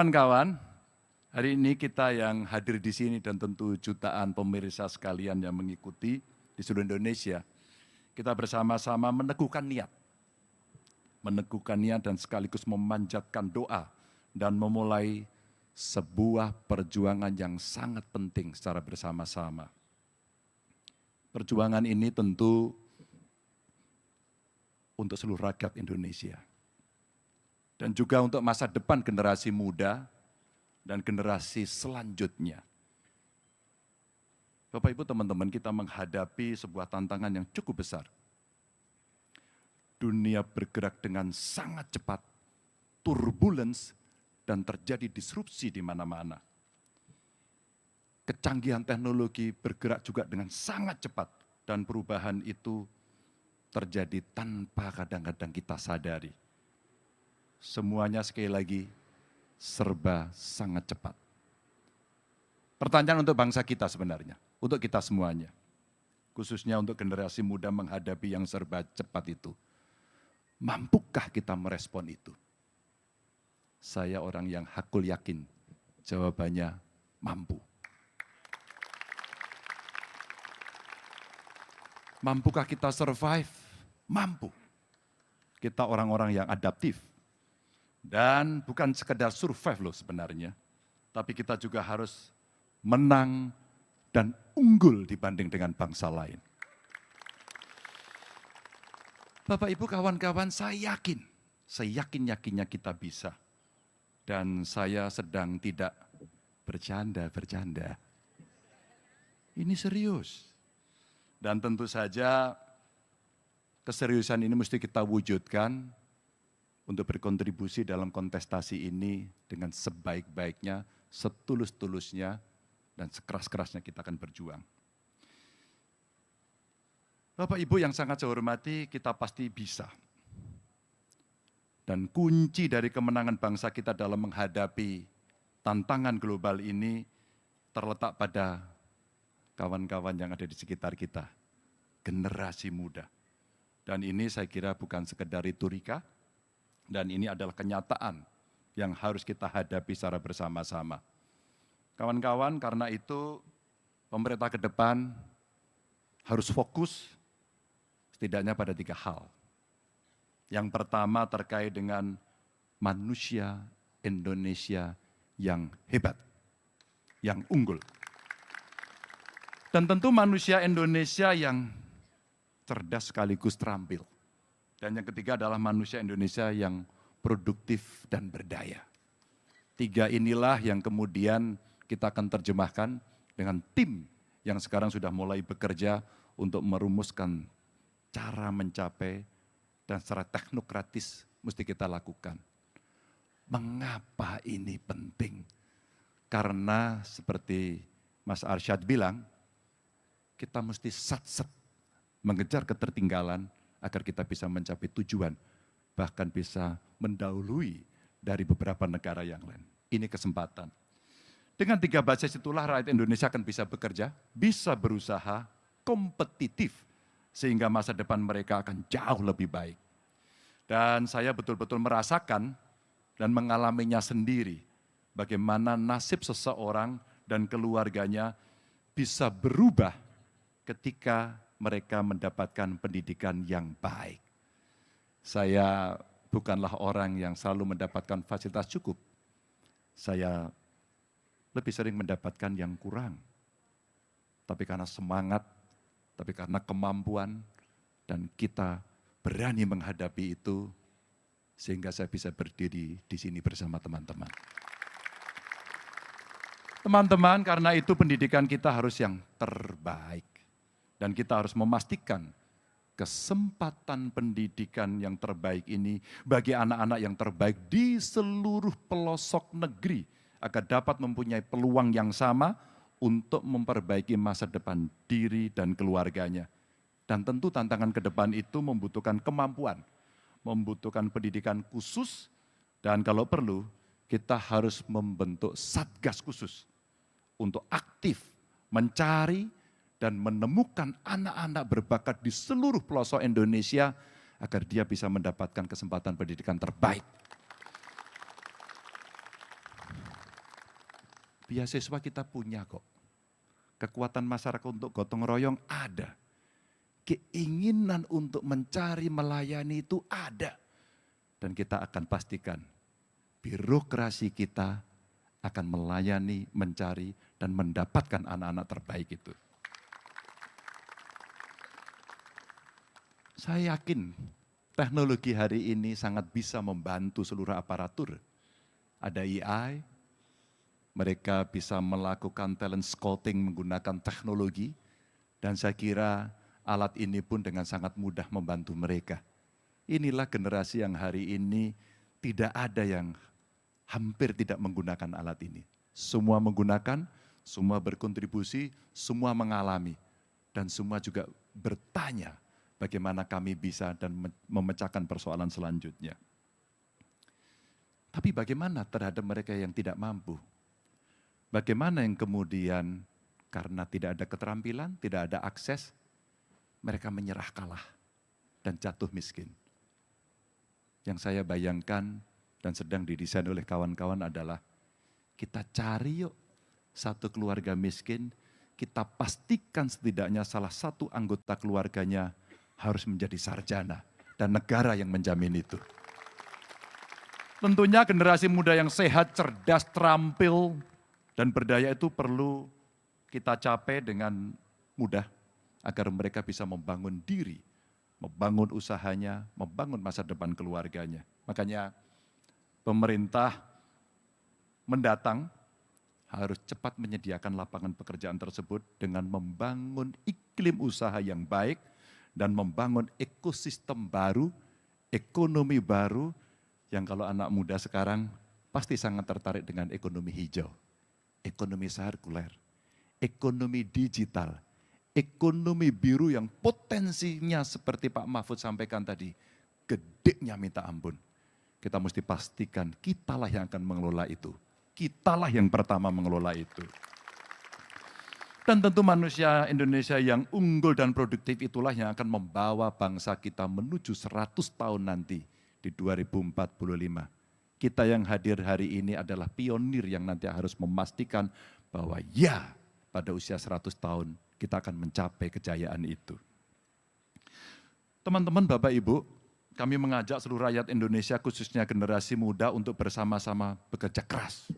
Kawan-kawan, hari ini kita yang hadir di sini dan tentu jutaan pemirsa sekalian yang mengikuti di seluruh Indonesia, kita bersama-sama meneguhkan niat dan sekaligus memanjatkan doa dan memulai sebuah perjuangan yang sangat penting secara bersama-sama. Perjuangan ini tentu untuk seluruh rakyat Indonesia. Dan juga untuk masa depan generasi muda dan generasi selanjutnya. Bapak Ibu teman-teman, kita menghadapi sebuah tantangan yang cukup besar. Dunia bergerak dengan sangat cepat, turbulence, dan terjadi disrupsi di mana-mana. Kecanggihan teknologi bergerak juga dengan sangat cepat, dan perubahan itu terjadi tanpa kadang-kadang kita sadari. Semuanya sekali lagi serba sangat cepat. Pertanyaan untuk bangsa kita sebenarnya, untuk kita semuanya. Khususnya untuk generasi muda menghadapi yang serba cepat itu. Mampukah kita merespon itu? Saya orang yang hakul yakin, jawabannya mampu. Mampukah kita survive? Mampu. Kita orang-orang yang adaptif. Dan bukan sekedar survive loh sebenarnya, tapi kita juga harus menang dan unggul dibanding dengan bangsa lain. Bapak Ibu kawan-kawan, saya yakin-yakinnya kita bisa. Dan saya sedang tidak bercanda. Ini serius. Dan tentu saja keseriusan ini mesti kita wujudkan untuk berkontribusi dalam kontestasi ini dengan sebaik-baiknya, setulus-tulusnya, dan sekeras-kerasnya kita akan berjuang. Bapak Ibu yang sangat saya hormati, kita pasti bisa. Dan kunci dari kemenangan bangsa kita dalam menghadapi tantangan global ini terletak pada kawan-kawan yang ada di sekitar kita, generasi muda. Dan ini saya kira bukan sekedar retorika, dan ini adalah kenyataan yang harus kita hadapi secara bersama-sama. Kawan-kawan, karena itu pemerintah ke depan harus fokus setidaknya pada 3 hal. Yang pertama terkait dengan manusia Indonesia yang hebat, yang unggul. Dan tentu manusia Indonesia yang cerdas sekaligus terampil. Dan yang ketiga adalah manusia Indonesia yang produktif dan berdaya. 3 inilah yang kemudian kita akan terjemahkan dengan tim yang sekarang sudah mulai bekerja untuk merumuskan cara mencapai dan secara teknokratis mesti kita lakukan. Mengapa ini penting? Karena seperti Mas Arsyad bilang, kita mesti sat-set mengejar ketertinggalan agar kita bisa mencapai tujuan, bahkan bisa mendahului dari beberapa negara yang lain. Ini kesempatan. Dengan 3 basis itulah rakyat Indonesia akan bisa bekerja, bisa berusaha, kompetitif, sehingga masa depan mereka akan jauh lebih baik. Dan saya betul-betul merasakan dan mengalaminya sendiri, bagaimana nasib seseorang dan keluarganya bisa berubah ketika mereka mendapatkan pendidikan yang baik. Saya bukanlah orang yang selalu mendapatkan fasilitas cukup. Saya lebih sering mendapatkan yang kurang. Tapi karena semangat, tapi karena kemampuan, dan kita berani menghadapi itu, sehingga saya bisa berdiri di sini bersama teman-teman. Teman-teman, karena itu pendidikan kita harus yang terbaik. Dan kita harus memastikan kesempatan pendidikan yang terbaik ini bagi anak-anak yang terbaik di seluruh pelosok negeri agar dapat mempunyai peluang yang sama untuk memperbaiki masa depan diri dan keluarganya. Dan tentu tantangan ke depan itu membutuhkan kemampuan, membutuhkan pendidikan khusus, dan kalau perlu kita harus membentuk satgas khusus untuk aktif mencari dan menemukan anak-anak berbakat di seluruh pelosok Indonesia agar dia bisa mendapatkan kesempatan pendidikan terbaik. Beasiswa kita punya kok. Kekuatan masyarakat untuk gotong royong ada. Keinginan untuk mencari, melayani itu ada. Dan kita akan pastikan birokrasi kita akan melayani, mencari, dan mendapatkan anak-anak terbaik itu. Saya yakin teknologi hari ini sangat bisa membantu seluruh aparatur. Ada AI, mereka bisa melakukan talent scouting menggunakan teknologi, dan saya kira alat ini pun dengan sangat mudah membantu mereka. Inilah generasi yang hari ini tidak ada yang hampir tidak menggunakan alat ini. Semua menggunakan, semua berkontribusi, semua mengalami, dan semua juga bertanya bagaimana kami bisa dan memecahkan persoalan selanjutnya. Tapi bagaimana terhadap mereka yang tidak mampu? Bagaimana yang kemudian karena tidak ada keterampilan, tidak ada akses, mereka menyerah kalah dan jatuh miskin. Yang saya bayangkan dan sedang didesain oleh kawan-kawan adalah kita cari yuk satu keluarga miskin, kita pastikan setidaknya salah satu anggota keluarganya harus menjadi sarjana dan negara yang menjamin itu. Tentunya generasi muda yang sehat, cerdas, terampil, dan berdaya itu perlu kita capai dengan mudah agar mereka bisa membangun diri, membangun usahanya, membangun masa depan keluarganya. Makanya pemerintah mendatang harus cepat menyediakan lapangan pekerjaan tersebut dengan membangun iklim usaha yang baik dan membangun ekosistem baru, ekonomi baru, yang kalau anak muda sekarang pasti sangat tertarik dengan ekonomi hijau, ekonomi sirkuler, ekonomi digital, ekonomi biru yang potensinya seperti Pak Mahfud sampaikan tadi, gedenya minta ampun. Kita mesti pastikan kitalah yang akan mengelola itu. Kitalah yang pertama mengelola itu. Dan tentu manusia Indonesia yang unggul dan produktif itulah yang akan membawa bangsa kita menuju 100 tahun nanti di 2045. Kita yang hadir hari ini adalah pionir yang nanti harus memastikan bahwa ya pada usia 100 tahun kita akan mencapai kejayaan itu. Teman-teman, Bapak, Ibu, kami mengajak seluruh rakyat Indonesia khususnya generasi muda untuk bersama-sama bekerja keras